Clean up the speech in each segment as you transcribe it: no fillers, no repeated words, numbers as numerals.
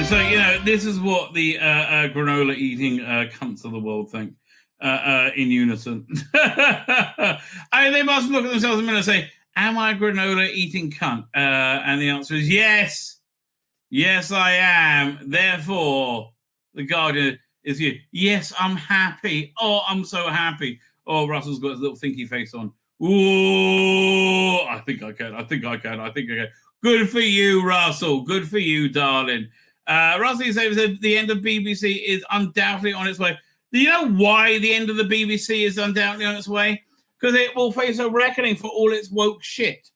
So, you know, this is what the granola eating cunts of the world think in unison. I mean, they must look at themselves a minute and say, am I a granola eating cunt? And the answer is yes. Yes, I am. Therefore, the Guardian is you. Yes, I'm happy. Oh, I'm so happy. Oh, Russell's got his little thinky face on. Ooh, I think I can. Good for you, Russell. Good for you, darling. Russell says the end of BBC is undoubtedly on its way. Do you know why the end of the BBC is undoubtedly on its way? Because it will face a reckoning for all its woke shit.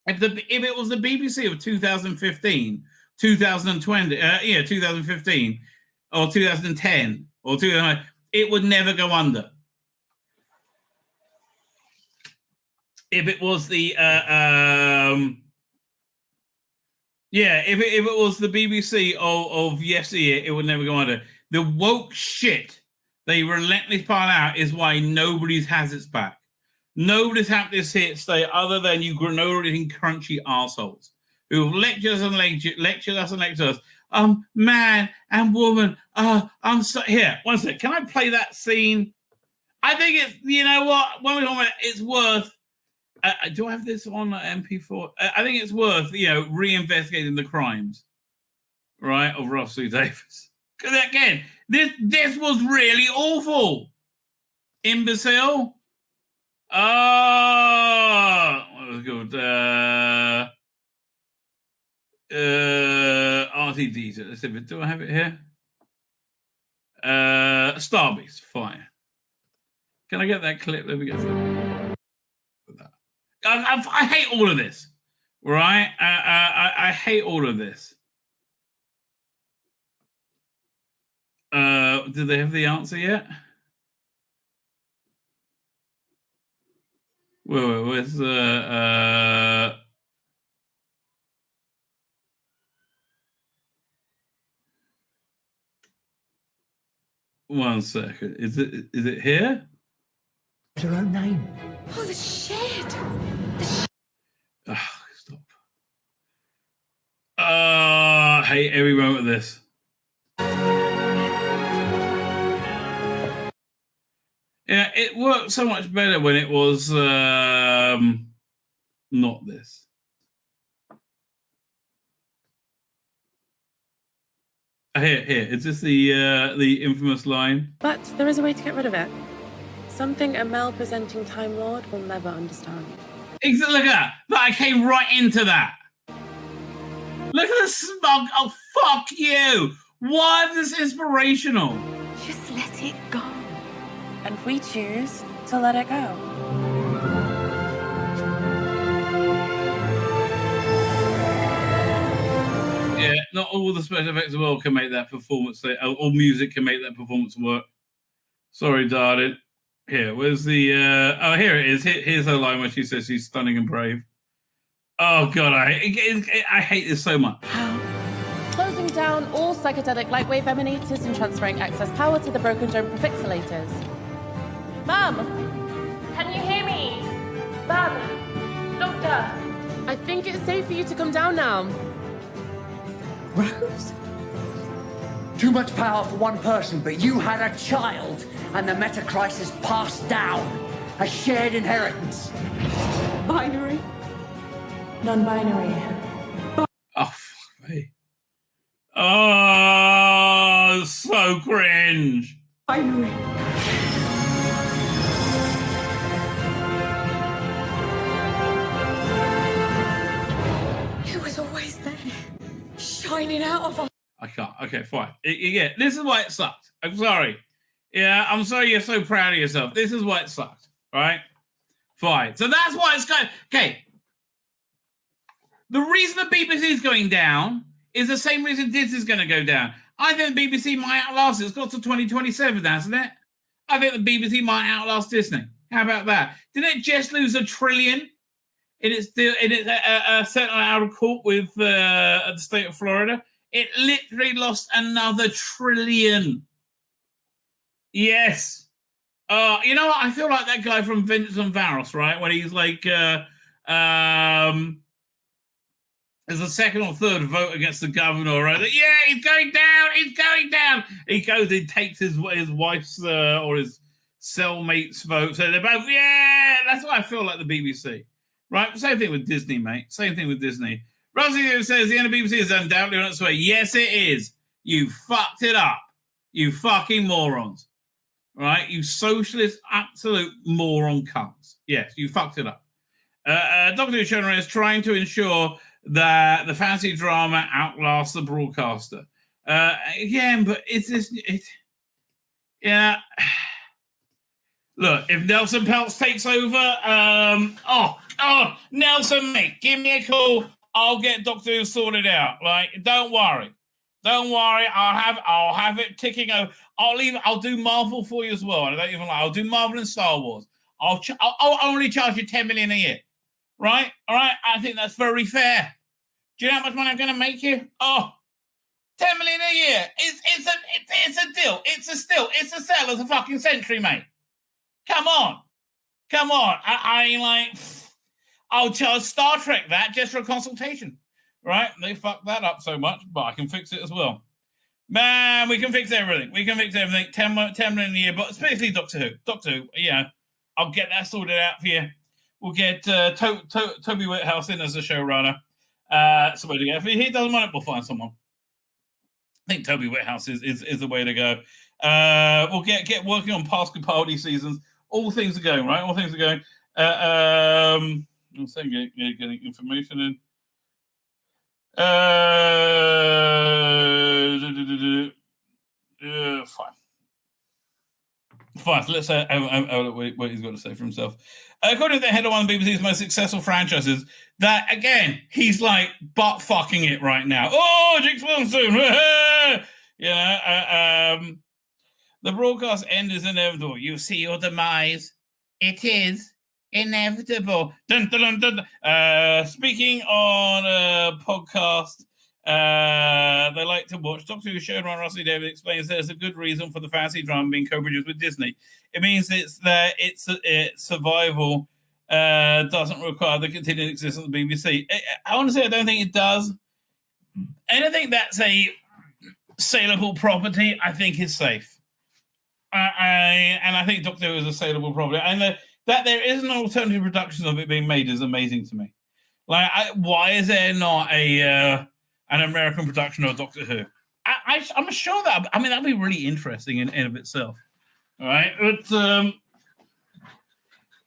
If it was the BBC of 2015, 2020, 2015, or 2010, or 2009, it would never go under. If it was the if it was the BBC of yesteryear, it would never go under. The woke shit they relentlessly pile out is why nobody's has its back. Nobody's happy to see it stay other than you granola eating crunchy assholes who've lectured us. Man and woman. I'm so here. One sec. Can I play that scene? I think it's, you know what? When we talk about it, it's worth. Do I have this on MP4? I think it's worth, reinvestigating the crimes, right, of Ross Lee Davis. Because again, this was really awful. Imbecile. Oh, what was good? RTD. Let's see. Do I have it here? Starbeast. Fire. Can I get that clip? Let me get that. I hate all of this, right? I hate all of this. Do they have the answer yet? Where's the one second. Is it here? Her own name. Oh, the shit! Stop. I hate every moment of this. Yeah, it worked so much better when it was not this. Here. Is this the infamous line? But there is a way to get rid of it. Something a male-presenting Time Lord will never understand. Look at that! I came right into that. Look at the smug. Oh, fuck you! Why is this inspirational? Just let it go. And we choose to let it go. Yeah, not all the special effects of the world can make that performance. All music can make that performance work. Sorry, darling. Here, where's the... here it is. Here's her line where she says she's stunning and brave. Oh, God, I hate this so much. Closing down all psychedelic lightwave emanators and transferring access power to the broken dome prefixolators. Mum! Can you hear me? Mum! Doctor! I think it's safe for you to come down now. Rose? Too much power for one person, but you had a child, and the meta-crisis passed down. A shared inheritance. Binary? Non-binary. Oh, fuck me. Oh, so cringe. Binary. It was always there, shining out of us. I can't. Okay, fine. Yeah, this is why it sucked. I'm sorry. Yeah, I'm sorry you're so proud of yourself. This is why it sucked, right? Fine. So that's why it's going... Okay. The reason the BBC is going down is the same reason Disney's going to go down. I think the BBC might outlast it. It's got to 2027, hasn't it? I think the BBC might outlast Disney. How about that? Didn't it just lose $1 trillion in its settlement out of court with the state of Florida? It literally lost another $1 trillion. Yes. You know what? I feel like that guy from Vengeance on Varos, right? When he's like, there's a second or third vote against the governor, right? That, yeah, he's going down. He's going down. He goes and takes his wife's or his cellmate's vote. So they're both, yeah. That's what I feel like the BBC, right? Same thing with Disney, mate. Same thing with Disney. Rosie says the end of BBC is undoubtedly on its way. Yes, it is. You fucked it up. You fucking morons. Right? You socialist, absolute moron cunts. Yes, you fucked it up. Dr. Shonra is trying to ensure that the fantasy drama outlasts the broadcaster. Again, but it's this. Yeah. Look, if Nelson Peltz takes over, Nelson, mate, give me a call. I'll get Doctor Who sorted out. Like, don't worry. I'll have it ticking over. I'll do Marvel for you as well. I don't even like. I'll do Marvel and Star Wars. I'll only charge you $10 million a year. Right? All right. I think that's very fair. Do you know how much money I'm going to make you? Oh, $10 million a year. It's a deal. It's a steal. It's a sell of the fucking century, mate. Come on. I'll charge Star Trek that just for a consultation. Right? They fucked that up so much, but I can fix it as well. Man, we can fix everything. 10 million a year, but especially Doctor Who. I'll get that sorted out for you. We'll get Toby Whithouse in as a showrunner. Somebody to get. If he doesn't want it, we'll find someone. I think Toby Whithouse is the way to go. We'll get working on past Capaldi seasons. All things are going, right? All things are going. I'm saying getting information in. Fine. So let's say what he's got to say for himself. According to the head of one of the BBC's most successful franchises, that again he's like butt fucking it right now. Oh, Jake Swanson, the broadcast end is inevitable. You see your demise. It is inevitable. Dun, dun, dun, dun. Speaking on a podcast they like to watch, Doctor Who showrunner Rossi David explains there's a good reason for the fantasy drama being co-produced with Disney. It means its survival doesn't require the continued existence of the BBC. Honestly, I don't think it does. Anything that's a saleable property, I think is safe. I think Doctor Who is a saleable property. And that there is an alternative production of it being made is amazing to me. Like, why is there not an American production of Doctor Who? I'm sure that'd be really interesting in of itself. All right, but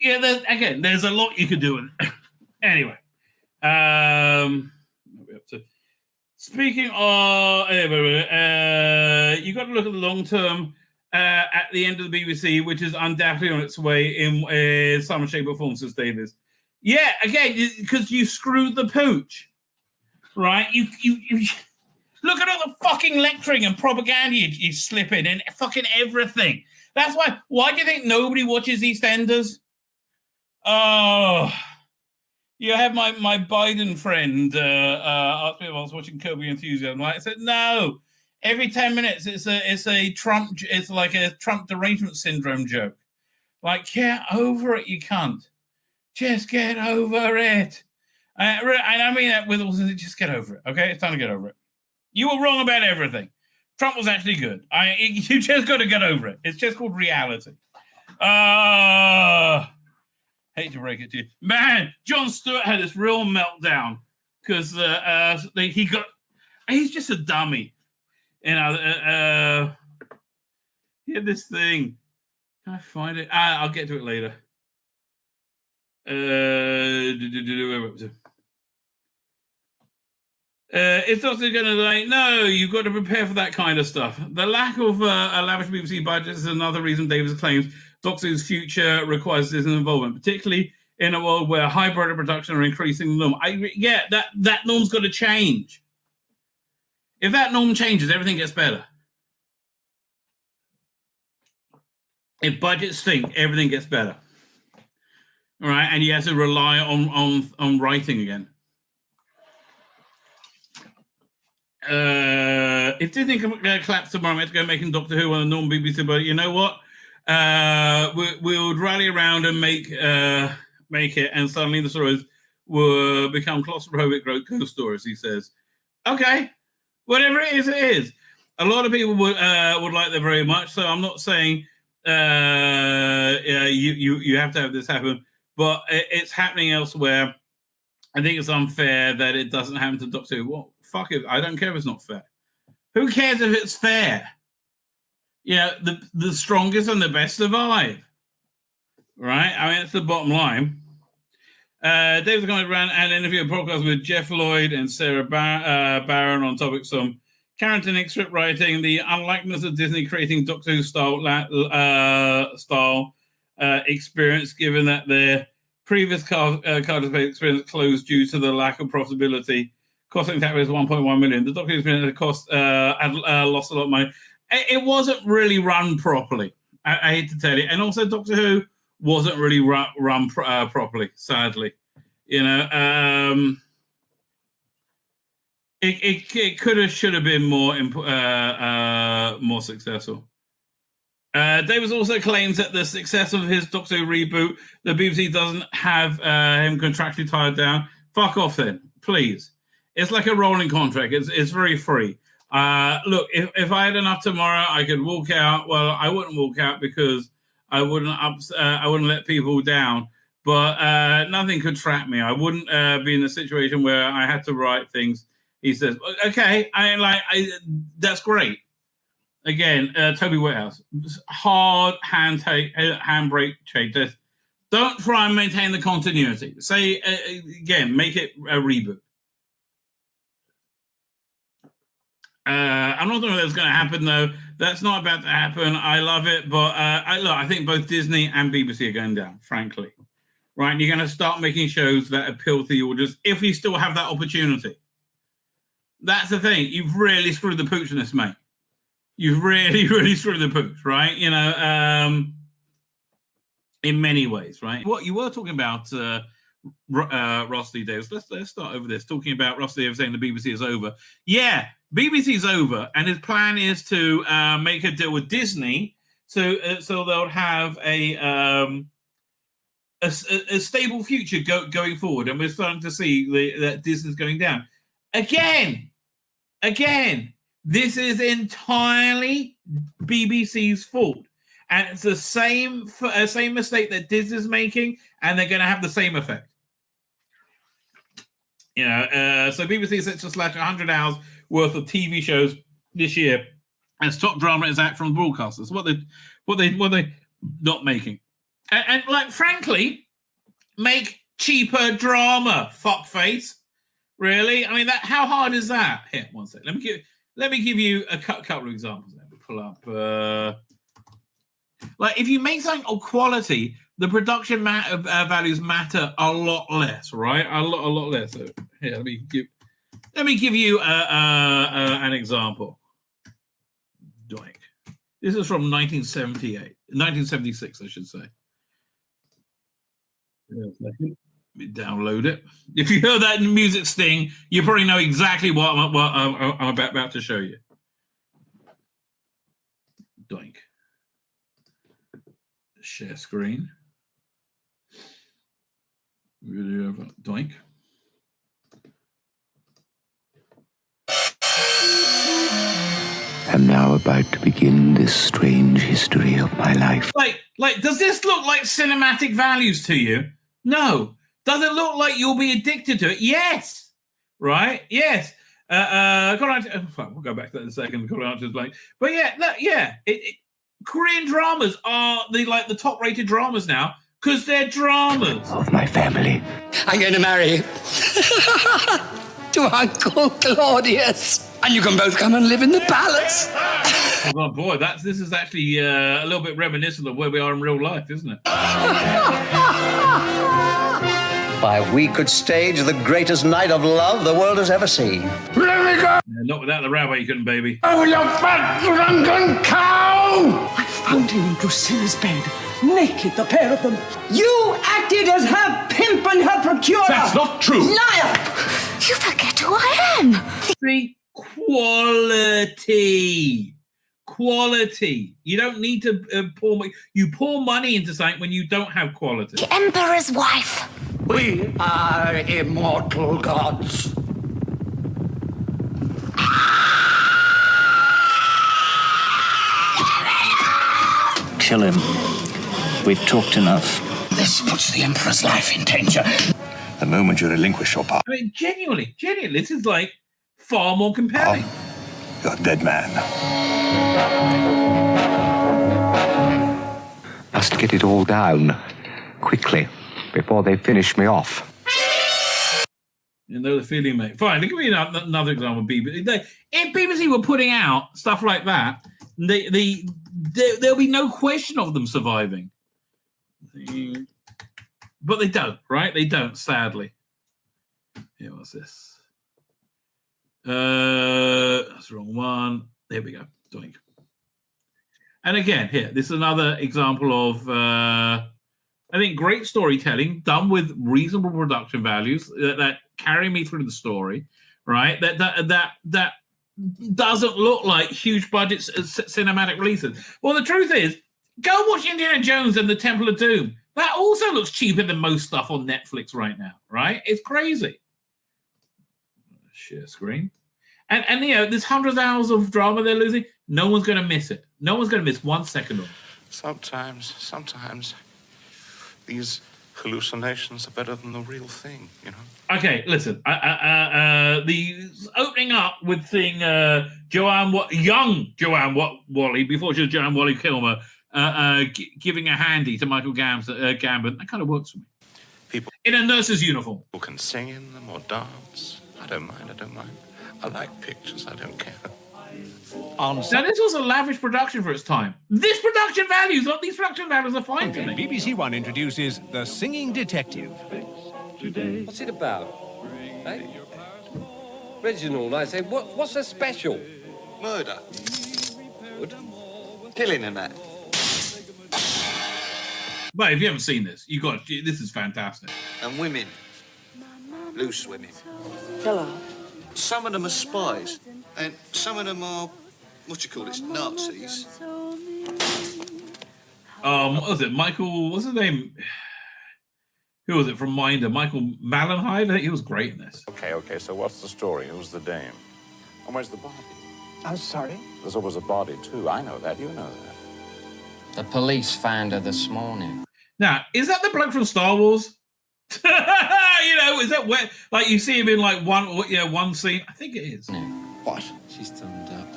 there's a lot you could do with it. Anyway, speaking of, you got to look at the long term. At the end of the BBC, which is undoubtedly on its way in some shape or form, says Davis. Yeah, again, because you screwed the pooch, right? You look at all the fucking lecturing and propaganda you slip in and fucking everything. That's why do you think nobody watches EastEnders? Oh, you have my Biden friend asked me if I was watching Curb Your Enthusiasm. I said, no. Every 10 minutes, it's like a Trump derangement syndrome joke. Like, get over it, you cunt. Just get over it. And I mean that with all just get over it, okay? It's time to get over it. You were wrong about everything. Trump was actually good. You just got to get over it. It's just called reality. Hate to break it to you. Man, Jon Stewart had this real meltdown because he's just a dummy. He had this thing. Can I find it? I'll get to it later. It's also going to like, no, you've got to prepare for that kind of stuff. The lack of a lavish BBC budget is another reason Davis claims Doctor Who's future requires this involvement, particularly in a world where hybrid production are increasing the norm. That norm's got to change. If that norm changes, everything gets better. If budgets stink, everything gets better. All right, and you have to rely on writing again. If Disney collapse tomorrow, we have to go making Doctor Who on a normal BBC, but you know what? We would rally around and make it, and suddenly the stories will become claustrophobic ghost stories, he says. Okay, whatever it is, it is. A lot of people would like that very much, so I'm not saying you have to have this happen, but it's happening elsewhere. I think it's unfair that it doesn't happen to Doctor Who. Well, fuck it, I don't care if it's not fair. Who cares if it's fair? You know, the strongest and the best survive. Right? I mean, that's the bottom line. David's going to run an interview, a podcast with Jeff Lloyd and Sarah Barron on topics on Carrington script writing, the unlikeness of Disney creating Doctor Who style experience, given that their previous Cardiff experience closed due to the lack of profitability, costing taxpayers 1.1 million. The Doctor Who's been had lost a lot of money. It wasn't really run properly. I hate to tell you, and also Doctor Who wasn't really run properly, sadly. You know, it could have, should have been more successful. Davis also claims that the success of his Doctor Who reboot, the BBC doesn't have him contractually tied down. Fuck off then, please. It's like a rolling contract. It's very free. Look, if I had enough tomorrow, I could walk out. Well, I wouldn't walk out because I wouldn't let people down, but nothing could trap me. I wouldn't be in a situation where I had to write things. He says, "Okay, that's great." Again, Toby Whitehouse, hard handbrake change. Don't try and maintain the continuity. Say again, make it a reboot. I'm not sure that's going to happen, though. That's not about to happen. I love it, but I think both Disney and BBC are going down, frankly. Right? You're going to start making shows that appeal to the audience if we still have that opportunity. That's the thing. You've really screwed the pooch in this, mate. You've really, really screwed the pooch, right? You know, in many ways, right? What you were talking about, Ross Lee Davis. Let's start over this. Talking about Ross Lee Davis saying the BBC is over. Yeah, BBC's over, and his plan is to make a deal with Disney, so they'll have a stable future going forward. And we're starting to see that Disney's going down again. This is entirely BBC's fault, and it's the same mistake that Disney's making, and they're going to have the same effect. You know, so BBC is set to slash 100 hours worth of TV shows this year, as top drama is out from broadcasters. What they not making, and like frankly, make cheaper drama. Fuckface, really? I mean, how hard is that? Here, one second. Let me give you a couple of examples. Let me pull up. Like if you make something of quality, the production values matter a lot less, right? A lot less. So here, let me give you an example. Doink. This is from 1976, I should say. Let me download it. If you hear that music sting, you probably know exactly what I'm about to show you. Doink. Share screen. Video. Doink. I'm now about to begin this strange history of my life. Like, does this look like cinematic values to you? No. Does it look like you'll be addicted to it? Yes. Right? Yes. We'll go back to that in a second. But yeah, look, yeah. Korean dramas are the top-rated dramas now because they're dramas. Of my family. I'm going to marry you to Uncle Claudius. And you can both come and live in the palace. Oh boy, this is actually a little bit reminiscent of where we are in real life, isn't it? Why, we could stage the greatest night of love the world has ever seen. Let me go! Yeah, not without the rabbi, you couldn't, baby. Oh, you fat drunken cow! I found him in Drusilla's bed, naked, the pair of them. You acted as her pimp and her procurer. That's not true. Liar! You forget who I am. See, quality. quality. You don't need to pour money into something when you don't have quality. The Emperor's wife. We are immortal gods. Kill him. We've talked enough. This puts the Emperor's life in danger. The moment you relinquish your power, I mean, genuinely, this is like far more compelling. you're a dead man. Must get it all down quickly before they finish me off. You know the feeling, mate. Fine, give me another example of BBC. If BBC were putting out stuff like that, there'll be no question of them surviving. But they don't, right? They don't, sadly. Yeah, what's this? That's the wrong one. There we go. Doink. And again, here, this is another example of, I think, great storytelling done with reasonable production values that carry me through the story, right? That doesn't look like huge budget cinematic releases. Well, the truth is, go watch Indiana Jones and the Temple of Doom. That also looks cheaper than most stuff on Netflix right now, right? It's crazy. Share screen. And you know, there's hundreds of hours of drama they're losing. No one's going to miss it. No one's going to miss 1 second of it. Sometimes these hallucinations are better than the real thing, you know? Okay, listen. The opening up with seeing young Joanne Wally, before she was Joanne Wally Kilmer, giving a handy to Michael Gambon, that kind of works for me. People in a nurse's uniform. who can sing in them or dance. I don't mind. I like pictures. I don't care. Now, this was a lavish production for its time. These production values are fine for me. BBC One introduces The Singing Detective. What's it about? Eh? Reginald, I say, what's so special? Murder. Good. Killing and that. But if you haven't seen this, this is fantastic. And women. Loose women. Hello. Some of them are spies. And some of them are, Nazis. What was it? Michael, what's his name? Who was it from Minder? Michael Mallenheim? I think he was great in this. Okay, so what's the story? Who's the dame? And where's the body? I'm sorry? There's always a body, too. I know that. You know that. The police found her this morning. Now, is that the bloke from Star Wars? You know, is that where, like, you see him in like one scene? I think it is. What? She's turned up.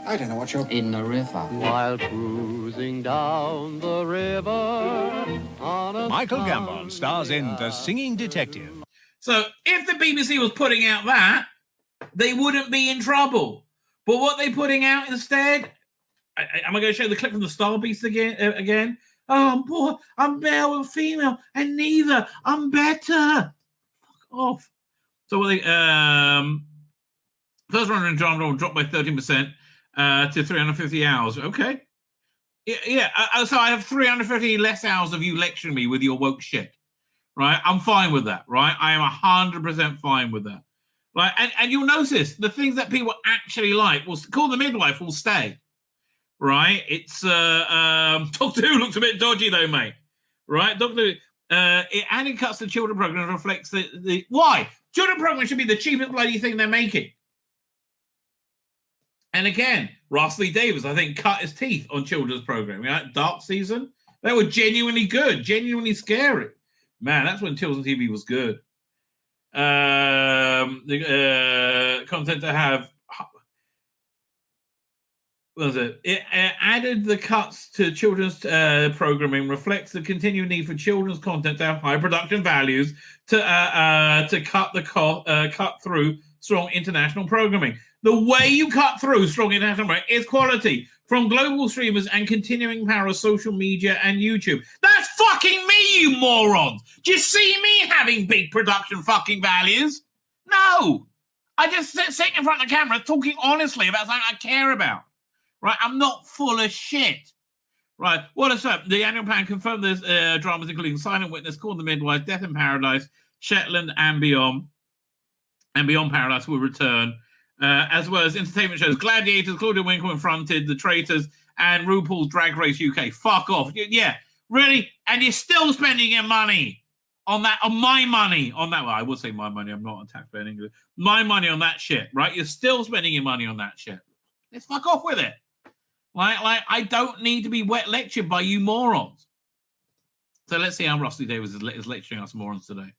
I don't know what you're... In the river. While cruising down the river on a... Michael Gambon stars in The Singing Detective. So if the BBC was putting out that, they wouldn't be in trouble. But what they putting out instead? Am I going to show the clip from the Star Beast again? Oh, I'm poor. I'm male and female, and neither. I'm better. Fuck off. So what they first round in genre will drop by 13% to 350 hours. Okay. Yeah. So I have 350 less hours of you lecturing me with your woke shit. Right? I'm fine with that. Right? I am 100% fine with that. Right? And you'll notice the things that people actually like will Call the Midwife will stay. Right? It's Doctor Who looks a bit dodgy though, mate. Right? Doctor Who, it added cuts to children program reflects the why children program should be the cheapest bloody thing they're making. And again, Ross Lee Davis, I think, cut his teeth on children's programming. Right? Dark Season, they were genuinely good, genuinely scary. Man, that's when children's TV was good. The content to have. What was it? It added the cuts to children's programming reflects the continued need for children's content to have high production values to cut through strong international programming. The way you cut through strong international programming is quality from global streamers and continuing power of social media and YouTube. That's fucking me, you morons! Do you see me having big production fucking values? No! I just sit in front of the camera talking honestly about something I care about. Right, I'm not full of shit. Right, what is up? The annual plan confirmed there's dramas including Silent Witness, Call the Midwife, Death in Paradise, Shetland, and Beyond. And Beyond Paradise will return as well as entertainment shows. Gladiators, Claudia Winkle Confronted, The Traitors, and RuPaul's Drag Race UK. Fuck off. Yeah, really? And you're still spending your money on that, on my money on that. Well, I would say my money. I'm not a taxpayer in England. My money on that shit, right? You're still spending your money on that shit. Let's fuck off with it. Like I don't need to be wet lectured by you morons. So let's see how Rusty Davis is lecturing us morons today.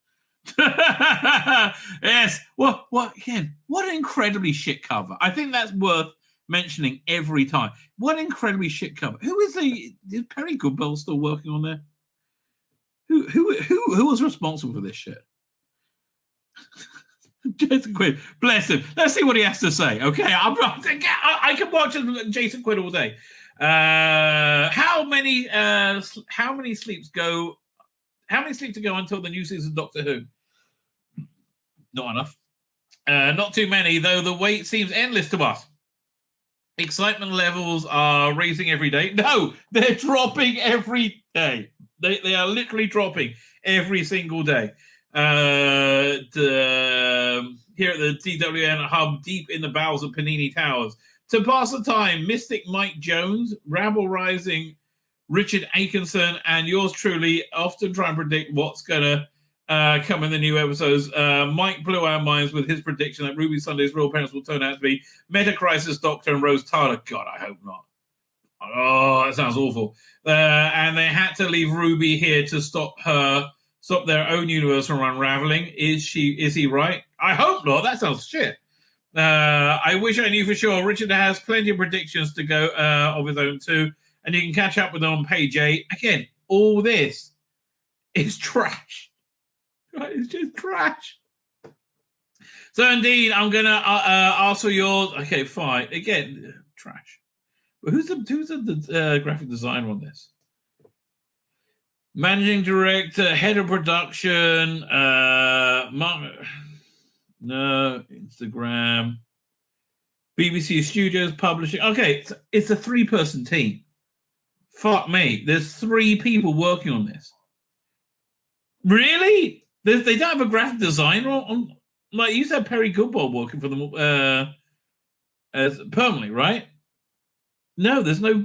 Yes. What again? What an incredibly shit cover. I think that's worth mentioning every time. What an incredibly shit cover. Is Perry Goodbell still working on there? Who was responsible for this shit? Jason Quinn, bless him. Let's see what he has to say. Okay, I can watch Jason Quinn all day. How many sleeps to go until the new season of Doctor Who? Not enough. Not too many, though the wait seems endless to us. Excitement levels are raising every day. No, they're dropping every day. They are literally dropping every single day. Here at the DWN hub, deep in the bowels of Panini Towers. To pass the time, Mystic Mike Jones, Rabble Rising, Richard Atkinson, and yours truly often try and predict what's going to come in the new episodes. Mike blew our minds with his prediction that Ruby Sunday's real parents will turn out to be Meta Crisis Doctor and Rose Tyler. God, I hope not. Oh, that sounds awful. And they had to leave Ruby here to stop their own universe from unraveling. Is he right? I hope not. That sounds shit. I wish I knew for sure. Richard has plenty of predictions to go of his own too, and you can catch up with them on page 8. Again, all this is trash. Right? It's just trash. So indeed, I'm gonna ask for yours. Okay, fine. Again, trash. But who's the graphic designer on this? Managing director, head of production, Instagram, BBC Studios Publishing. Okay, it's a 3-person team. Fuck me. There's 3 people working on this. Really? They don't have a graphic designer on. Like, you said Perry Goodbell working for them as permanently, right? No, there's no.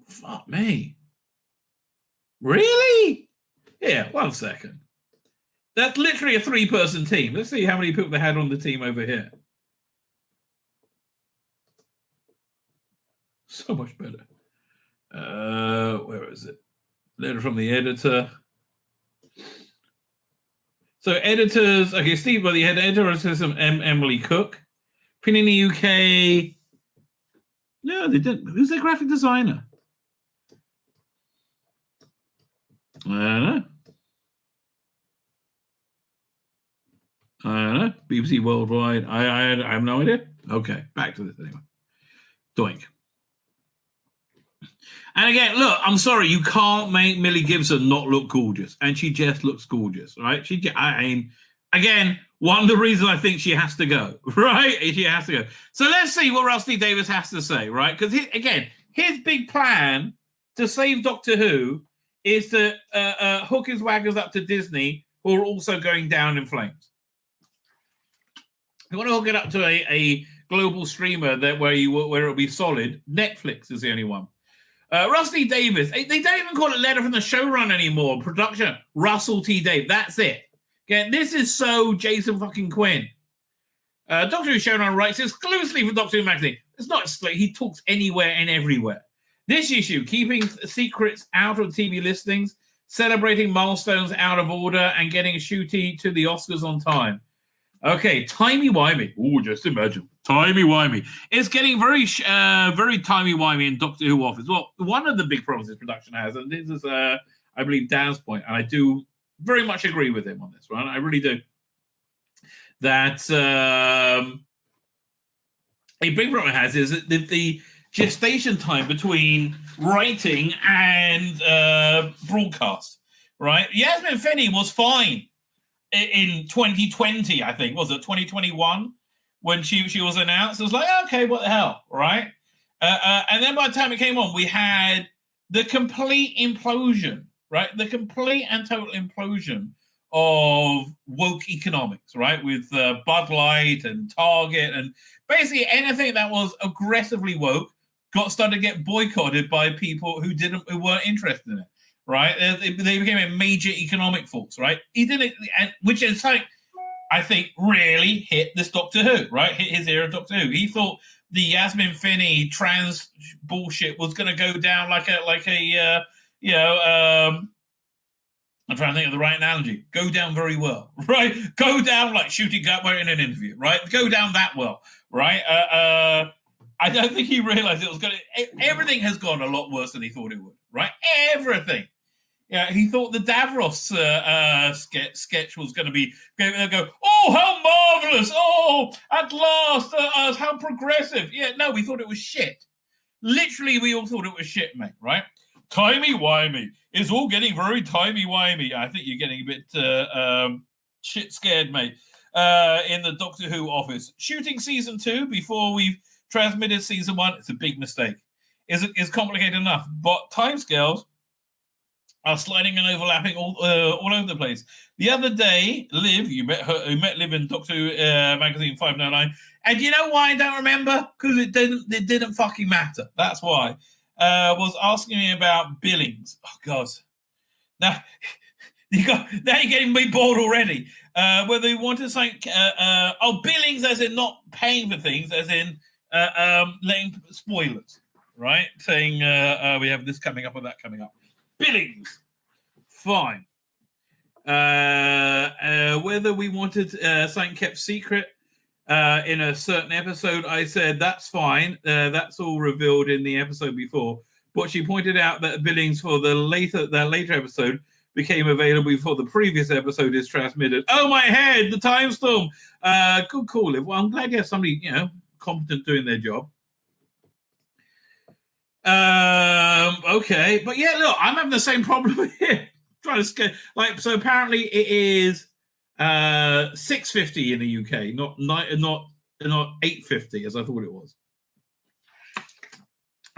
Fuck me. Really? Yeah, 1 second. That's literally a 3-person team. Let's see how many people they had on the team over here. So much better. Where is it? Letter from the editor. So editors, okay, Steve, but the head editor says Emily Cook. Panini UK. No, they didn't. Who's their graphic designer? I don't know. BBC Worldwide. I have no idea. Okay, back to this anyway. Doink. And again, look, I'm sorry, you can't make Millie Gibson not look gorgeous, and she just looks gorgeous, right? Again, one of the reasons I think she has to go, right? She has to go. So let's see what Rusty Davis has to say, right? Because his big plan to save Doctor Who is to hook his wagons up to Disney, who are also going down in flames. You want to hook it up to a global streamer where it'll be solid. Netflix is the only one. Rusty Davis. They don't even call it letter from the showrunner anymore. Production, Russell T. Davis. That's it. Again, this is so Jason fucking Quinn. Doctor Who showrunner writes exclusively for Doctor Who magazine. It's not split. He talks anywhere and everywhere. This issue, keeping secrets out of TV listings, celebrating milestones out of order, and getting Shooty to the Oscars on time. Okay, timey-wimey. Oh, just imagine. Timey-wimey. It's getting very timey-wimey in Doctor Who office. Well, one of the big problems this production has, and this is, I believe, Dan's point, and I do very much agree with him on this, right? I really do. That a big problem it has is that the gestation time between writing and broadcast, right? Yasmin Finney was fine in 2020, I think. Was it 2021 when she was announced? It was like, okay, what the hell, right? And then by the time it came on, we had the complete implosion, right? The complete and total implosion of woke economics, right? With Bud Light and Target and basically anything that was aggressively woke started to get boycotted by people who weren't interested in it, right? They became a major economic force, right? He did it, which is something I think really hit this Doctor Who, right? Hit his era of Doctor Who. He thought the Yasmin Finney trans bullshit was going to go down like a I'm trying to think of the right analogy. Go down very well, right? Go down like shooting Gatway in an interview, right? Go down that well, right? I don't think he realized it was going to... Everything has gone a lot worse than he thought it would, right? Everything. Yeah, he thought the Davros sketch was going to be... They'll go, oh, how marvelous! Oh, at last! How progressive! Yeah, no, we thought it was shit. Literally, we all thought it was shit, mate, right? Timey-wimey. It's all getting very timey-wimey. I think you're getting a bit shit scared, mate, in the Doctor Who office. Shooting season 2 before we've transmitted season 1, it's a big mistake. It's complicated enough, but timescales are sliding and overlapping all over the place. The other day, Liv, you met Liv in Doctor Who magazine 599, and you know why I don't remember? Because it didn't fucking matter. That's why. Was asking me about billings. Oh God! Now you're getting me bored already. Whether you wanted something, billings as in not paying for things, as in letting spoilers, right? Saying we have this coming up or that coming up. Billings, fine. Whether we wanted something kept secret. In a certain episode, I said, that's fine. That's all revealed in the episode before. But she pointed out that billings for the later episode became available before the previous episode is transmitted. Oh, my head, the time storm. Good call, Liv. Well, I'm glad you have somebody, competent doing their job. Okay. But yeah, look, I'm having the same problem here. Trying to scale. So apparently it is 650 in the UK, not 850 as I thought it was.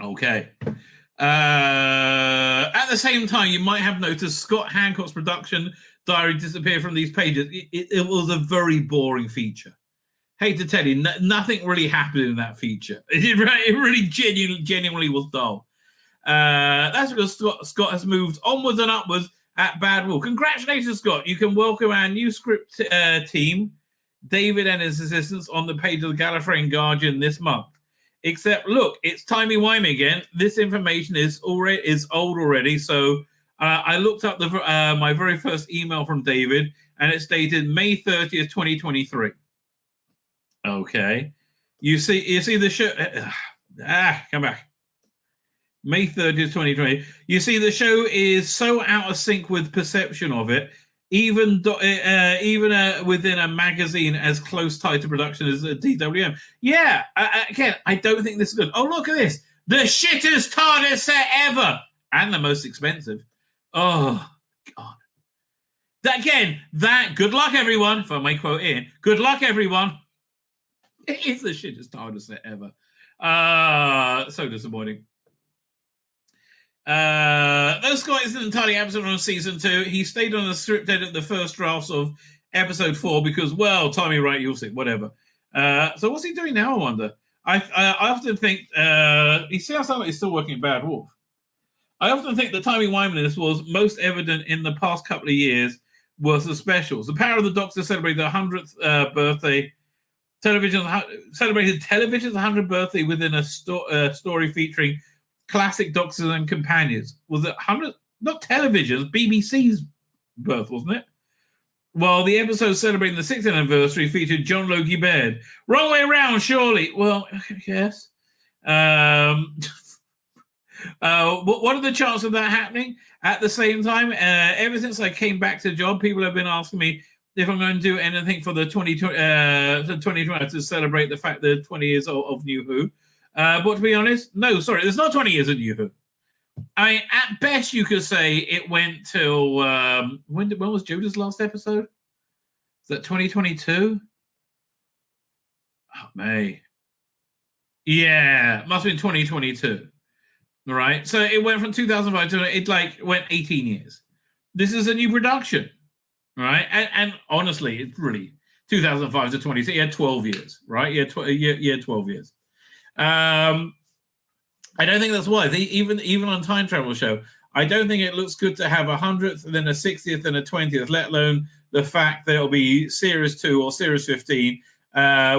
Okay. At the same time, you might have noticed Scott Hancock's production diary disappear from these pages. It was a very boring feature. Hate to tell you, nothing really happened in that feature. It really genuinely was dull. That's because Scott has moved onwards and upwards at Bad Wolf. Congratulations, Scott. You can welcome our new script team, David and his assistants, on the page of the Gallifreyan Guardian this month. Except, look, it's timey-wimey again. This information is old already. So I looked up my very first email from David, and it's dated May 30th, 2023. Okay. You see the show... come back. May 30th, 2020. You see, the show is so out of sync with perception of it, even within a magazine as close tied to production as DWM. Yeah, again, I don't think this is good. Oh, look at this. The shittest TARDIS set ever. And the most expensive. Oh, God. Good luck, everyone. If I may quote in, good luck, everyone. It is the shittest TARDIS set ever. So disappointing. Though Scott isn't entirely absent on season 2, he stayed on the script edit the first drafts of episode 4 because, well, timey right, you'll see, whatever. So what's he doing now, I wonder? I often think he sounds like he's still working at Bad Wolf. I often think the timey-wiminess was most evident in the past couple of years was the specials. The Power of the Doctor celebrated the 100th birthday. Celebrated television's 100th birthday within a story featuring classic Doctors and Companions. Was it 100? Not television's, BBC's birth, wasn't it? Well, the episode celebrating the 6th anniversary featured John Logie Baird. Wrong way around, surely. Well, yes. What are the chances of that happening? At the same time, ever since I came back to the job, people have been asking me if I'm going to do anything for the 2020 to celebrate the fact that 20 years of New Who. But to be honest, no, sorry, there's not 20 years of New Who. I mean, at best, you could say it went till when was Jodah's last episode? Is that 2022? Oh, May. Yeah, must have been 2022. All right, so it went from 2005 to it went 18 years. This is a new production. right? And honestly, it's really 2005 to 20. So he had 12 years, right? Yeah, 12 years. I don't think that's wise. Even on Time Travel Show, I don't think it looks good to have 100th, then a 60th, and a 20th, let alone the fact that it'll be Series 2 or Series 15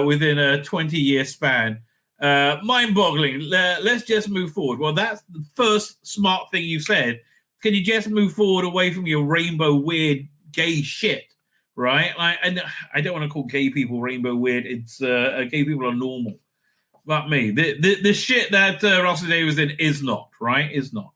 within a 20-year span. Mind-boggling. Let's just move forward. Well, that's the first smart thing you said. Can you just move forward away from your rainbow weird gay shit, right? Like, and I don't want to call gay people rainbow weird. It's gay people are normal. Not me. The shit that Russell Davies did is not, right? Is not.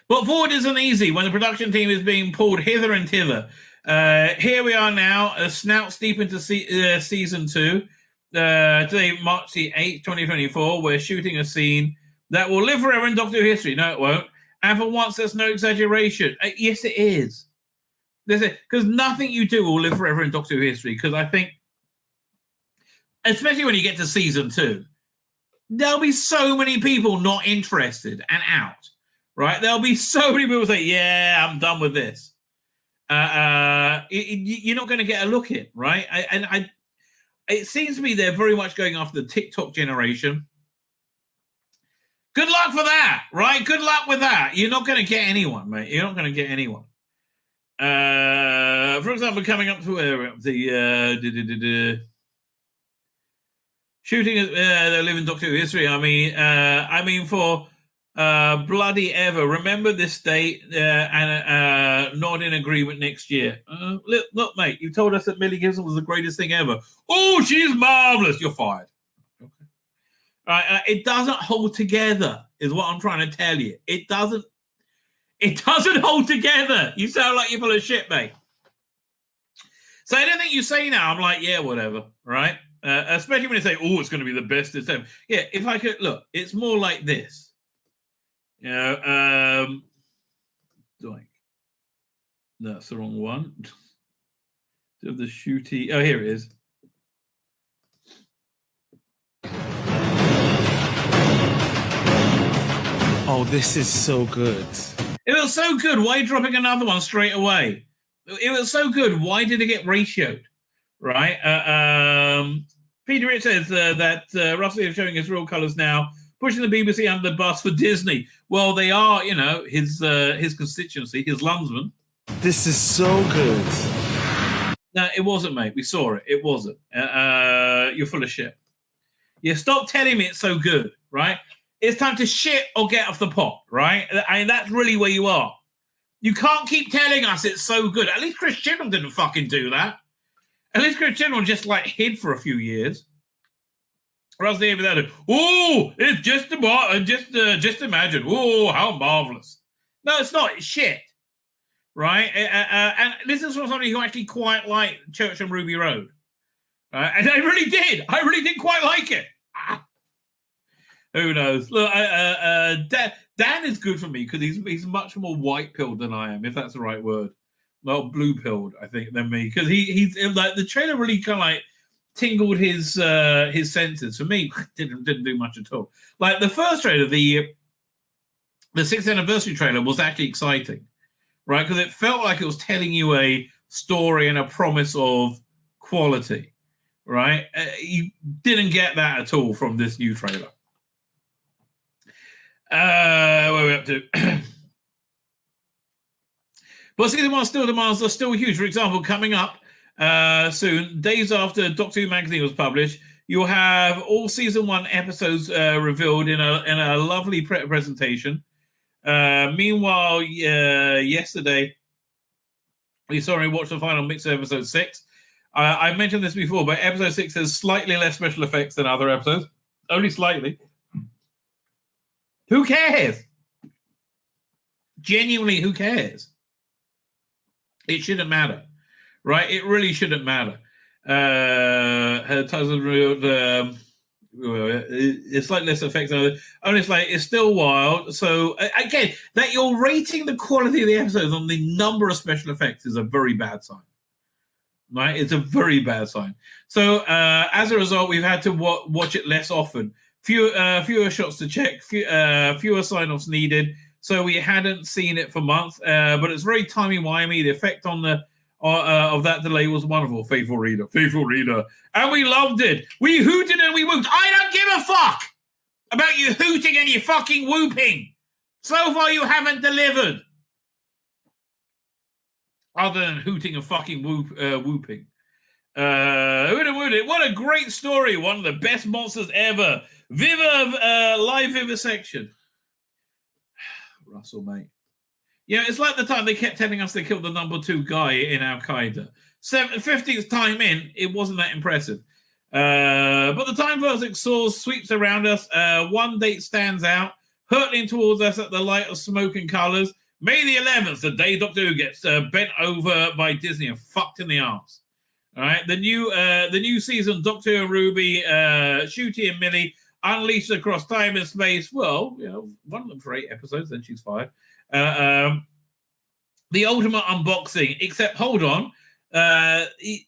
But forward isn't easy when the production team is being pulled hither and thither. Here we are now, snouts deep into season 2. Today, March the 8th, 2024, we're shooting a scene that will live forever in Doctor Who history. No, it won't. And for once, there's no exaggeration. Yes, it is. Because nothing you do will live forever in Doctor Who history. Because I think, especially when you get to season 2, there'll be so many people not interested and out, right? There'll be so many people say, yeah, I'm done with this. You're not going to get a look in, right? It seems to me they're very much going after the TikTok generation. Good luck for that, right? Good luck with that. You're not going to get anyone, mate. You're not going to get anyone. For example, coming up to the shooting the living Doctor Who history. I mean, for bloody ever. Remember this date and not in agreement next year. Look, mate, you told us that Millie Gibson was the greatest thing ever. Oh, she's marvelous. You're fired. Okay. All right, it doesn't hold together, is what I'm trying to tell you. It doesn't hold together. You sound like you're full of shit, mate. So anything you say now, I'm like, yeah, whatever, right? Especially when you say, oh, it's going to be the best this time. Yeah, if I could, look, it's more like this. You know, that's the wrong one. The shooty. Oh, here it is. Oh, this is so good. It was so good. Why are you dropping another one straight away? It was so good. Why did it get ratioed? Right? Peter Rich says that Russell is showing his real colours now, pushing the BBC under the bus for Disney. Well, they are, you know, his constituency, his lumsman. This is so good. No, it wasn't, mate. We saw it. It wasn't. You're full of shit. Yeah, stop telling me it's so good, right? It's time to shit or get off the pot, right? I mean, that's really where you are. You can't keep telling us it's so good. At least Chris Chibnall didn't fucking do that. At least Chris Chibnall just like hid for a few years. Or else they ever said, oh, it's just imagine. Oh, how marvelous. No, it's not. It's shit. Right? And this is from somebody who actually quite liked Church on Ruby Road. And I really did. I really did quite like it. Who knows? Look, Dan is good for me because he's much more white-pilled than I am, if that's the right word. Well, blue-pilled, I think, than me. Because he's like the trailer really kind of like tingled his senses. For me, didn't do much at all. Like the first trailer, the 6th anniversary trailer was actually exciting, right? Because it felt like it was telling you a story and a promise of quality, right? You didn't get that at all from this new trailer. Where are we up to? But season 1 still demands are still huge. For example, coming up soon, days after Doctor Who magazine was published, you'll have all season 1 episodes revealed in a lovely presentation. Meanwhile, yesterday we saw and watched the final mix of episode 6. I mentioned this before, but episode 6 has slightly less special effects than other episodes, only slightly. Who cares? Genuinely, who cares? It shouldn't matter, right? It really shouldn't matter. It's like less effects. Only it's like it's still wild. So again, that you're rating the quality of the episodes on the number of special effects is a very bad sign. Right? It's a very bad sign. So as a result, we've had to watch it less often. Fewer shots to check, fewer sign-offs needed. so we hadn't seen it for months. But it's very timey-wimey. The effect on the of that delay was wonderful. Faithful reader, and we loved it. We hooted and we whooped. I don't give a fuck about you hooting and you fucking whooping. So far, you haven't delivered. Other than hooting and fucking whooping. What a great story. One of the best monsters ever. Live vivisection. Russell, mate. Yeah, it's like the time they kept telling us they killed the number 2 guy in Al-Qaeda. 50th time in, it wasn't that impressive. But the time verse soars, sweeps around us. One date stands out, hurtling towards us at the light of smoke and colours. May the 11th, the day Doctor Who gets bent over by Disney and fucked in the arse. All right, the new season, Doctor Who and Ruby, Shooty and Millie, unleashed across time and space. Well, one of them for 8 episodes, then she's fired. The ultimate unboxing, except hold on,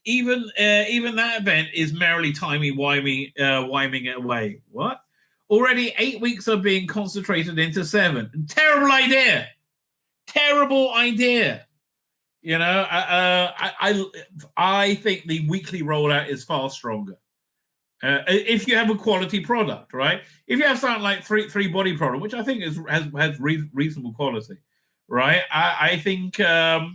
even that event is merrily wiming away. What? Already 8 weeks are being concentrated into 7. Terrible idea. I think the weekly rollout is far stronger. If you have a quality product, right? If you have something like three body product, which I think has reasonable quality, right? I think that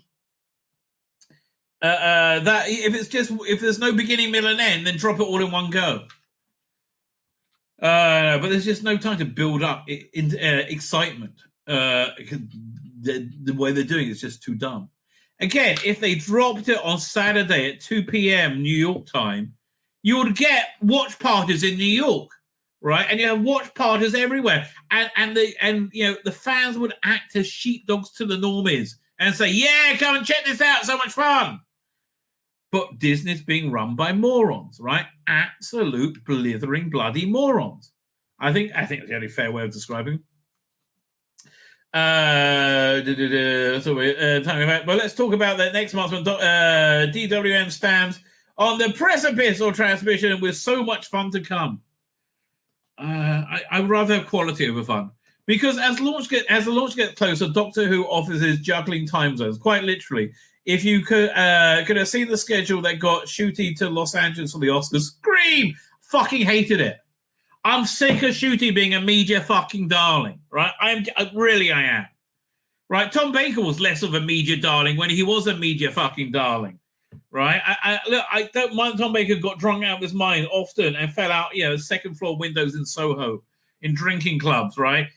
if there's no beginning, middle, and end, then drop it all in one go. But there's just no time to build up excitement. The way they're doing it is just too dumb. Again, if they dropped it on Saturday at 2 p.m. New York time, you would get watch parties in New York, right? And you have watch parties everywhere, and the fans would act as sheepdogs to the normies and say, "Yeah, come and check this out, so much fun." But Disney's being run by morons, right? Absolute blithering bloody morons. I think that's the only fair way of describing them. Well, let's talk about that next month when DWM stands on the precipice of transmission with so much fun to come. I'd rather have quality over fun, because as the launch gets closer, Doctor Who offers his juggling time zones, quite literally. If you could have seen the schedule that got Shooty to Los Angeles for the Oscars, scream! Fucking hated it. I'm sick of Shooty being a media fucking darling, right? I am. Right? Tom Baker was less of a media darling when he was a media fucking darling, right? I don't mind Tom Baker got drunk out of his mind often and fell out, second floor windows in Soho, in drinking clubs, right?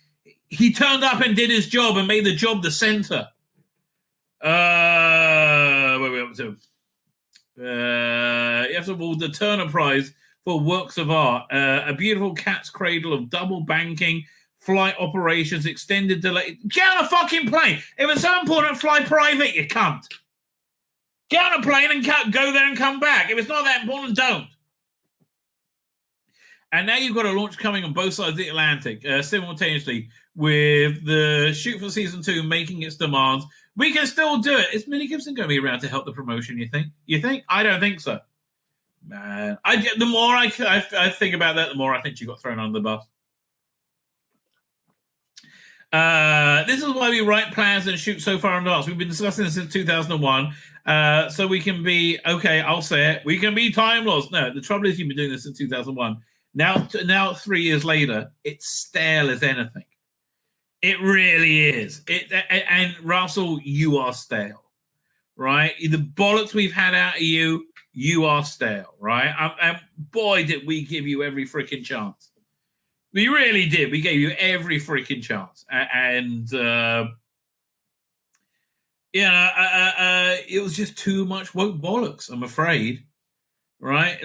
He turned up and did his job and made the job the center. What are we up to? You have to award the Turner Prize for works of art, a beautiful cat's cradle of double banking, flight operations, extended delay. Get on a fucking plane. If it's so important, fly private, you cunt. Get on a plane and go there and come back. If it's not that important, don't. And now you've got a launch coming on both sides of the Atlantic simultaneously, with the shoot for season 2 making its demands. We can still do it. Is Millie Gibson going to be around to help the promotion, you think? I don't think so. Man, the more I think about that, the more I think she got thrown under the bus. This is why we write plans and shoot so far in advance. We've been discussing this since 2001. So we can be, okay, I'll say it, we can be time lost. No, the trouble is you've been doing this since 2001. Now 3 years later, it's stale as anything. It really is. And Russell, you are stale, right? The bollocks we've had out of you, you are stale, right? And boy, did we give you every freaking chance. We really did. We gave you every freaking chance. It was just too much woke bollocks, I'm afraid, right?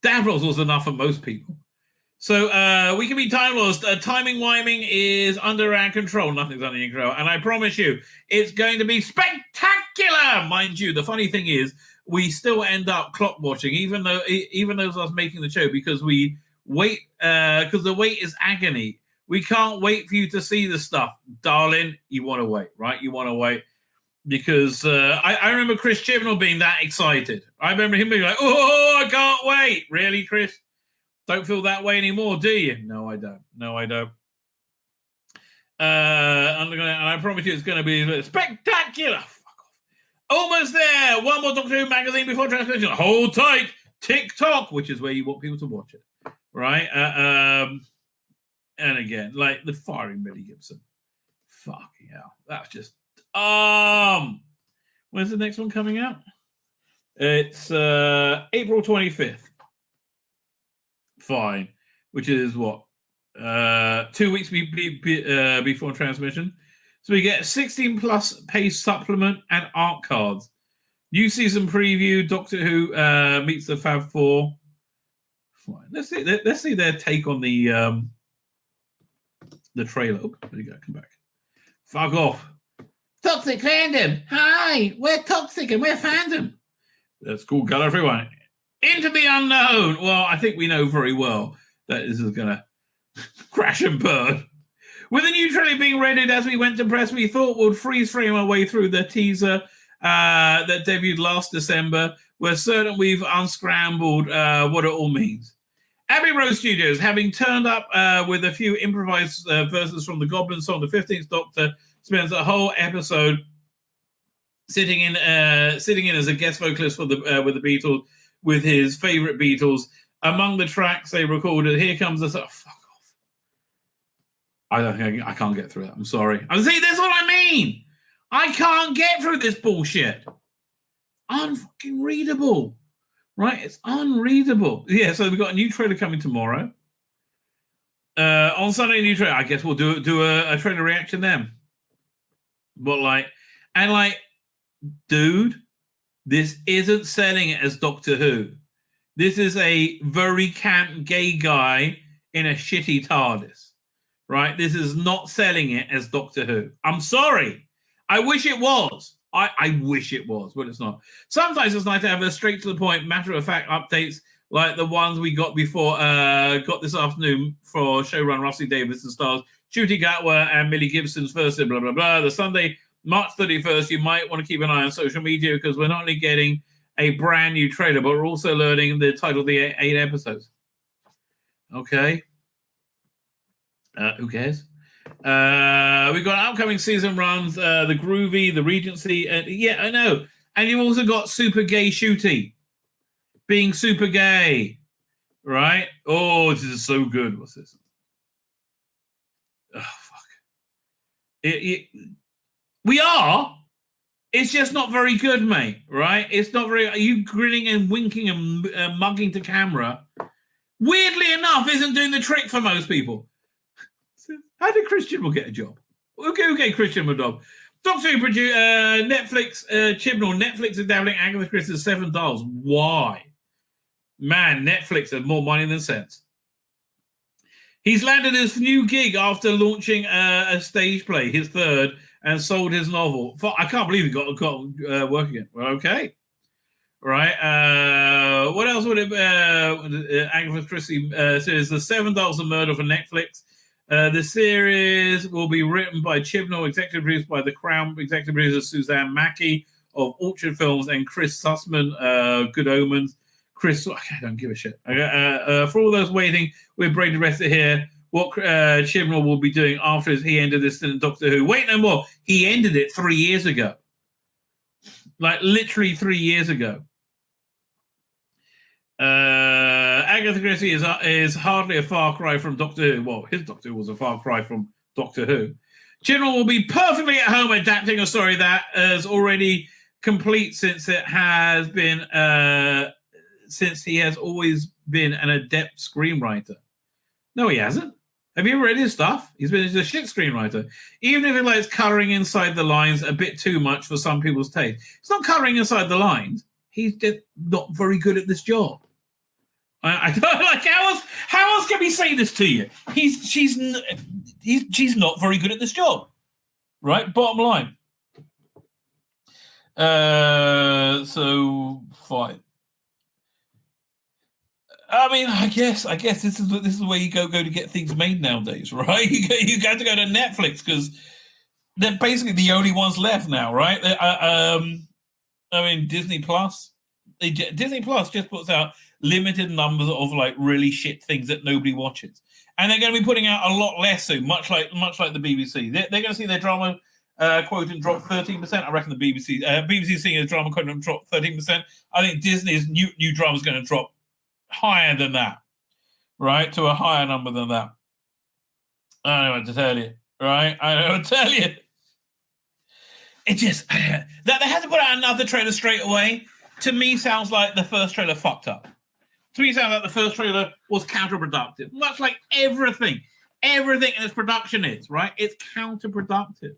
Davros was enough for most people. So we can be time lost. Timing wiming is under our control. Nothing's under your control. And I promise you, it's going to be spectacular. Mind you, the funny thing is, we still end up clock watching, even though it's us making the show, because we wait, because the wait is agony. We can't wait for you to see the stuff. Darling, you want to wait, right? You want to wait. Because I remember Chris Chibnall being that excited. I remember him being like, oh, I can't wait. Really, Chris? Don't feel that way anymore, do you? No, I don't. And I promise you it's going to be spectacular. Fuck off. Almost there. One more Doctor Who magazine before transmission. Hold tight. TikTok, which is where you want people to watch it. Right? And again, like the firing Billy Gibson. Fucking hell. That's just... When's the next one coming out? It's April 25th. Fine. Which is what? 2 weeks before transmission. So we get 16 plus page supplement and art cards. New season preview, Doctor Who meets the Fab Four. Fine. Let's see their take on the trailer. Oh, there you go, come back. Fuck off. Toxic fandom. Hi, we're toxic and we're fandom. That's cool, got everyone. Into the unknown. Well, I think we know very well that this is gonna crash and burn. With the new trailer being readied as we went to press, we thought we'd freeze frame our way through the teaser that debuted last December. We're certain we've unscrambled what it all means. Abbey Road Studios, having turned up with a few improvised verses from the Goblin song, the 15th Doctor spends a whole episode sitting in as a guest vocalist for with the Beatles, with his favorite Beatles. Among the tracks they recorded, here comes the... fuck off. I can't get through that. I'm sorry. I'm saying that's what I mean. I can't get through this bullshit. Unfucking readable. Right? It's unreadable. Yeah, so we've got a new trailer coming tomorrow. On Sunday, new trailer. I guess we'll do a trailer reaction then. But dude, this isn't selling it as Doctor Who. This is a very camp gay guy in a shitty TARDIS. Right? This is not selling it as Doctor Who. I'm sorry. I wish it was. I wish it was, but it's not. Sometimes it's nice to have a straight to the point, matter of fact updates like the ones we got got this afternoon for showrun Rusty Davis and stars Ncuti Gatwa and Millie Gibson's first, blah, blah, blah. The Sunday, March 31st, you might want to keep an eye on social media because we're not only getting a brand new trailer, but we're also learning the title of the 8 episodes. Okay. Who cares? We've got upcoming season runs, the Groovy, the Regency, yeah, I know. And you've also got Super Gay Ncuti being super gay, right? Oh, this is so good. What's this? Oh, fuck. We are. It's just not very good, mate, right? It's not very... Are you grinning and winking and mugging to camera? Weirdly enough, isn't doing the trick for most people. How did Christian will get a job? Okay, Christian will job. Doctor Who produce Netflix, Chibnall. Netflix is dabbling Agatha Christie's $7. Why? Man, Netflix has more money than sense. He's landed his new gig after launching a stage play, his third, and sold his novel. I can't believe he got work again. Well, okay. Right. What else would it Agatha Christie says the $7 of Murder for Netflix. The series will be written by Chibnall, executive produced by The Crown, executive producer Suzanne Mackey of Orchard Films, and Chris Sussman, Good Omens. Chris, I don't give a shit. For all those waiting, we're Brady Rested here. What Chibnall will be doing after he ended this in Doctor Who. Wait no more. He ended it 3 years ago. Like literally 3 years ago. Agatha Christie is hardly a far cry from Doctor Who. Well, his Doctor Who was a far cry from Doctor Who. Chibnall will be perfectly at home adapting a story that is already complete since it has been since he has always been an adept screenwriter. No, he hasn't. Have you ever read his stuff? He's been a shit screenwriter. Even if he likes colouring inside the lines a bit too much for some people's taste. It's not colouring inside the lines. He's just not very good at this job. I don't like how else can we say this to you? She's not very good at this job, right? Bottom line. So fine. I mean, I guess this is where you go to get things made nowadays, right? You got to go to Netflix because they're basically the only ones left now, right? I mean, Disney Plus. Disney Plus just puts out limited numbers of like really shit things that nobody watches, and they're going to be putting out a lot less soon, much like the BBC. They're going to see their drama quotient drop 13%. I reckon the BBC seeing their drama quotient drop 13%. I think Disney's new drama is going to drop higher than that, right, to a higher number than that. I don't know what to tell you, right? I don't know what to tell you. It just that they had to put out another trailer straight away. To me, sounds like the first trailer fucked up. To me, sounds like the first trailer was counterproductive, much like everything in its production is, right? It's counterproductive.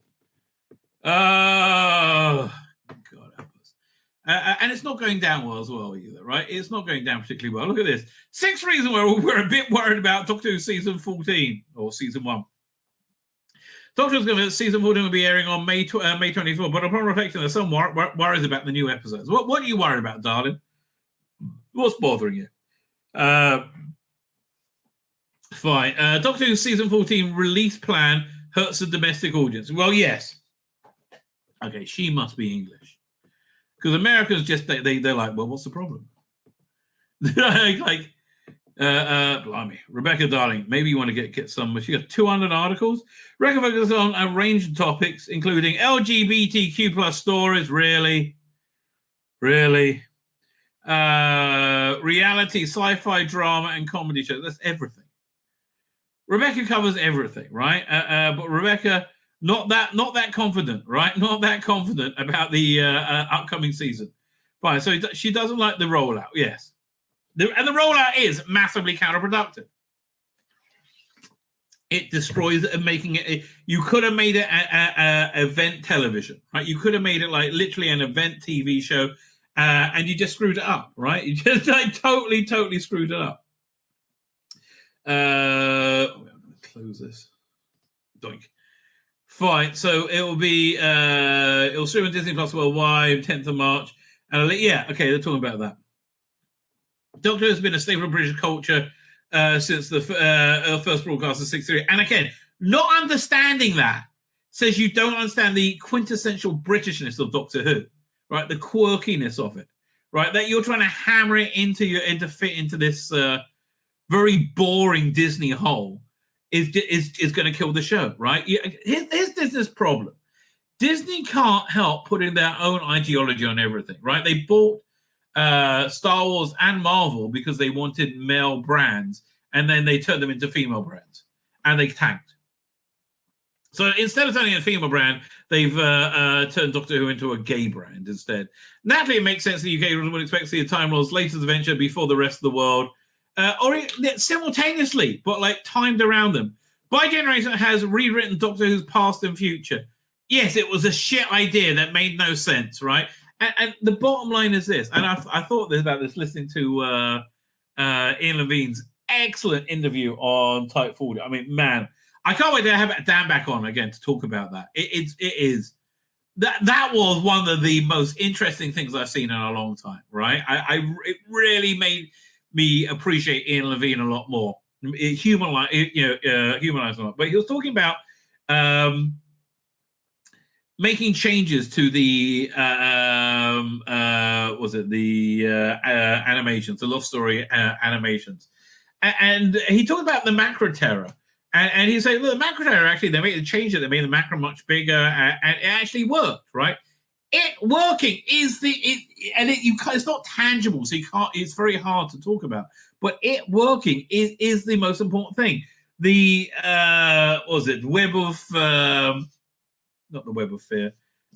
Oh, God help us. And it's not going down well as well either, right? It's not going down particularly well. Look at this. 6 reasons why we're a bit worried about Doctor Who season 14 or season 1. Doctor Who's going to season 14 will be airing on May 24, but upon reflection, there's some worries about the new episodes. What are you worried about, darling? What's bothering you? Fine. Doctor Who season 14 release plan hurts the domestic audience. Well, yes. Okay, she must be English. Because Americans they're like, well, what's the problem? Blimey, Rebecca, darling, maybe you want to get some. She got 200 articles. Rebecca focuses on a range of topics, including LGBTQ plus stories. Really? Reality, sci-fi, drama, and comedy shows. That's everything. Rebecca covers everything, right? But Rebecca, not that confident, right? Not that confident about the upcoming season. Fine. So she doesn't like the rollout. Yes. And the rollout is massively counterproductive. It destroys it and making it. You could have made it event television, right? You could have made it like literally an event TV show, and you just screwed it up, right? You just like totally screwed it up. I'm going to close this. Doink. Fine. So it will be. It'll stream on Disney Plus worldwide 10th of March, and okay, they're talking about that. Doctor Who has been a staple of British culture since the first broadcast of 63. And again, not understanding that says you don't understand the quintessential Britishness of Doctor Who, right? The quirkiness of it, right? That you're trying to hammer it to fit into this very boring Disney hole is going to kill the show, right? Here's Disney's problem. Disney can't help putting their own ideology on everything, right? They bought Star Wars and Marvel because they wanted male brands, and then they turned them into female brands, and they tanked. So instead of turning a female brand, they've turned Doctor Who into a gay brand instead. Naturally, it makes sense that the UK would expect to see a Time Lord's latest adventure before the rest of the world, or simultaneously, but like timed around them. By Generation has rewritten Doctor Who's past and future. Yes, it was a shit idea that made no sense, right? And the bottom line is this, and I thought about this listening to Ian Levine's excellent interview on Type 40. I mean, man, I can't wait to have Dan back on again to talk about that. It is that was one of the most interesting things I've seen in a long time, right? It really made me appreciate Ian Levine a lot more. Humanized a lot. But he was talking about making changes to the animations, the love story animations, and he talked about the macro terror, and he said, look, the macro terror actually they made the macro much bigger, and it actually worked, right? It working is it's not tangible, so you can't. It's very hard to talk about, but it working is the most important thing. The web of not the Web of Fear,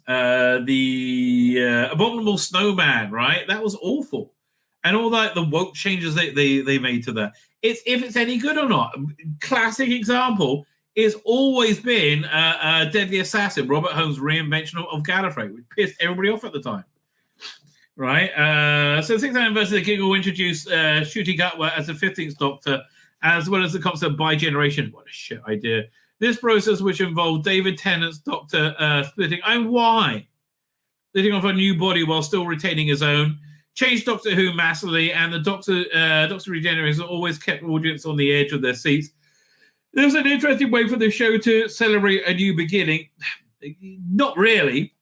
the Abominable Snowman, right? That was awful. And all that, the woke changes they made to that. If it's any good or not. Classic example is always been Deadly Assassin, Robert Holmes' reinvention of Gallifrey, which pissed everybody off at the time. Right? So the 6th anniversary of the Giggle introduced Ncuti Gatwa as the 15th Doctor, as well as the concept of bi-generation. What a shit idea. This process, which involved David Tennant's Doctor splitting off a new body while still retaining his own, changed Doctor Who massively, and the Doctor Regeneration always kept audience on the edge of their seats. There's an interesting way for the show to celebrate a new beginning. Not really,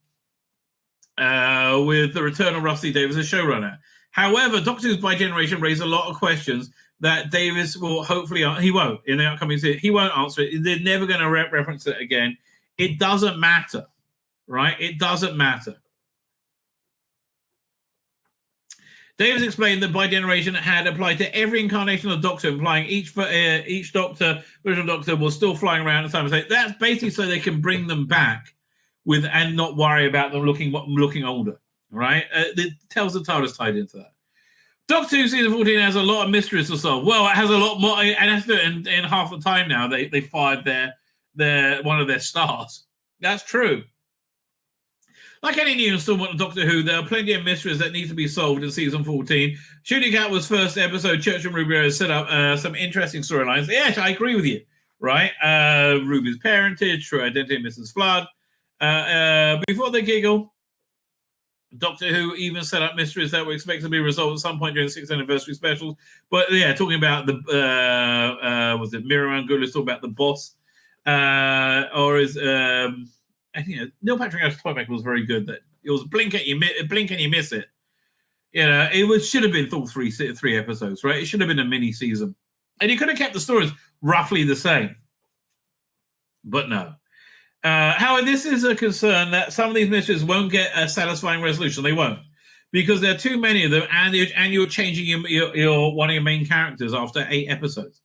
with the return of Rusty Davies as showrunner. However, Doctor Who's bi-generation raised a lot of questions that Davis will hopefully, he won't in the upcoming season. He won't answer it. They're never going to reference it again. It doesn't matter, right? It doesn't matter. Davis explained that bi-generation had applied to every incarnation of Doctor, implying each Doctor, original Doctor, was still flying around at the time. So that's basically so they can bring them back with and not worry about them looking older, right? It tells the TARDIS tied into that. Doctor Who season 14 has a lot of mysteries to solve. Well, it has a lot more, and has to in half the time now. They fired their one of their stars. That's true. Like any new installment of Doctor Who, there are plenty of mysteries that need to be solved in season 14. Shooting Cat first episode, Church and Ruby has set up some interesting storylines. Yes, I agree with you, right? Ruby's parentage, true identity of Mrs. Flood. Before they giggle, Doctor Who even set up mysteries that were expected to be resolved at some point during the 6th anniversary specials. But yeah, talking about the was it Miriam Goodless talking about the boss, or is Neil Patrick Harris' Toymaker was very good. That it was blink and you miss it. You know, should have been all three episodes, right? It should have been a mini season, and you could have kept the stories roughly the same, but no. However, this is a concern that some of these mysteries won't get a satisfying resolution. They won't, because there are too many of them, and you're changing your one of your main characters after 8 episodes,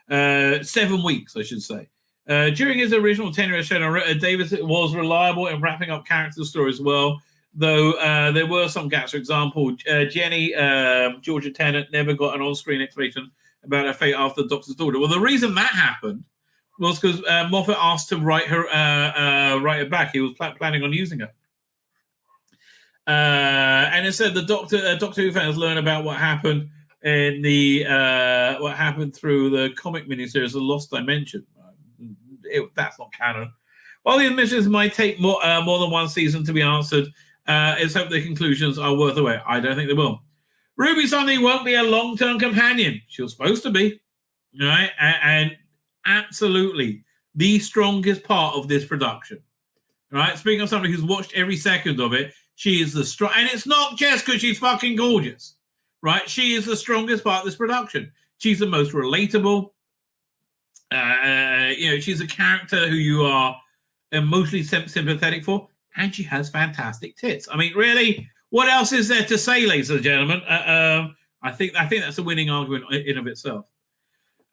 7 weeks, I should say. During his original tenure as showrunner, Davis was reliable in wrapping up character stories well, though there were some gaps. For example, Jenny, Georgia Tennant, never got an on-screen explanation about her fate after the Doctor's daughter. Well, the reason that happened was because Moffat asked to write her back. He was planning on using her. And it said the Doctor Who fans learn about what happened in what happened through the comic miniseries The Lost Dimension. That's not canon. While these mysteries might take more than one season to be answered, let's hope the conclusions are worth the wait. I don't think they will. Ruby Sunday won't be a long-term companion. She was supposed to be, right? And absolutely the strongest part of this production, right? Speaking of somebody who's watched every second of it, she is the strong, and it's not just because she's fucking gorgeous, right? She is the strongest part of this production. She's the most relatable. She's a character who you are emotionally sympathetic for, and she has fantastic tits. I mean, really, what else is there to say, ladies and gentlemen? I think that's a winning argument in of itself.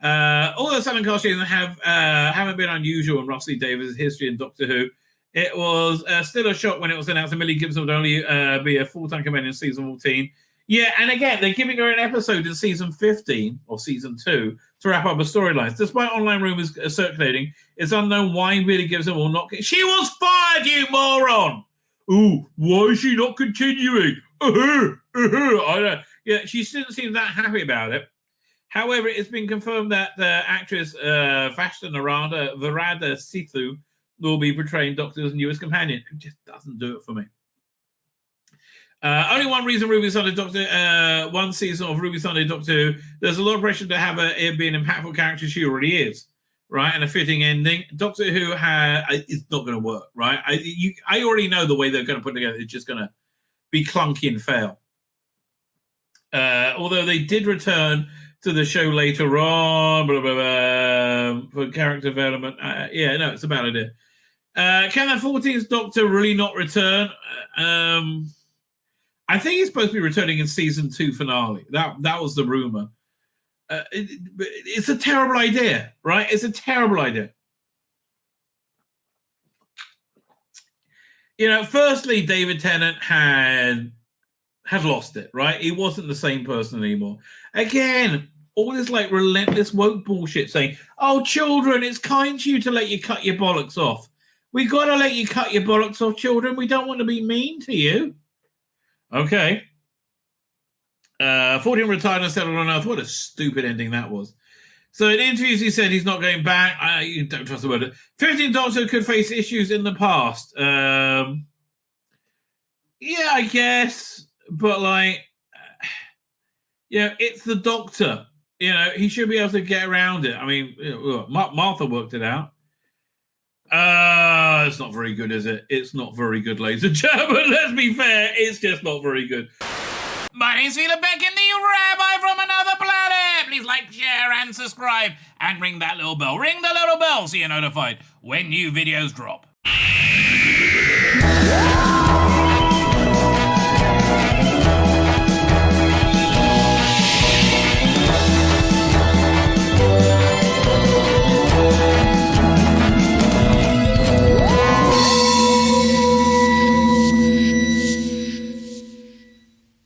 Although Southern costumes haven't been unusual in Russell Davis' history in Doctor Who, it was still a shock when it was announced that Millie Gibson would only be a full-time companion in season 14. Yeah, and again, they're giving her an episode in season 15 or season 2 to wrap up the storylines. Despite online rumors circulating, it's unknown why Millie Gibson will not. She was fired, you moron! Ooh, why is she not continuing? I don't. Yeah, she didn't seem that happy about it. However, it's been confirmed that the actress Vashta Narada Sithu will be portraying Doctor's newest companion. It just doesn't do it for me. Only one reason Ruby Sunday Doctor, one season of Ruby Sunday Doctor Who, there's a lot of pressure to have it be an impactful character she already is, right? And a fitting ending. Doctor Who it's not going to work, right? I already know the way they're going to put it together. It's just going to be clunky and fail. Although they did return to the show later on, for character development. It's a bad idea. Can the 14th Doctor really not return? I think he's supposed to be returning in season 2 finale. That was the rumor. It's a terrible idea, right? It's a terrible idea. Firstly, David Tennant had lost it, right? He wasn't the same person anymore. Again, all this relentless woke bullshit saying, "Oh, children, it's kind to you to let you cut your bollocks off. We got to let you cut your bollocks off, children. We don't want to be mean to you." Okay. 14 retired and settled on Earth. What a stupid ending that was. So in interviews, he said he's not going back. You don't trust the word. 15 Doctor could face issues in the past. Yeah, I guess. But it's the Doctor. He should be able to get around it. I mean, Martha worked it out. It's not very good, is it? It's not very good, ladies and gentlemen. Let's be fair. It's just not very good. My name's Vila Beck, and the Rabbi from another planet. please like, share, and subscribe. And ring that little bell. Ring the little bell so you're notified when new videos drop.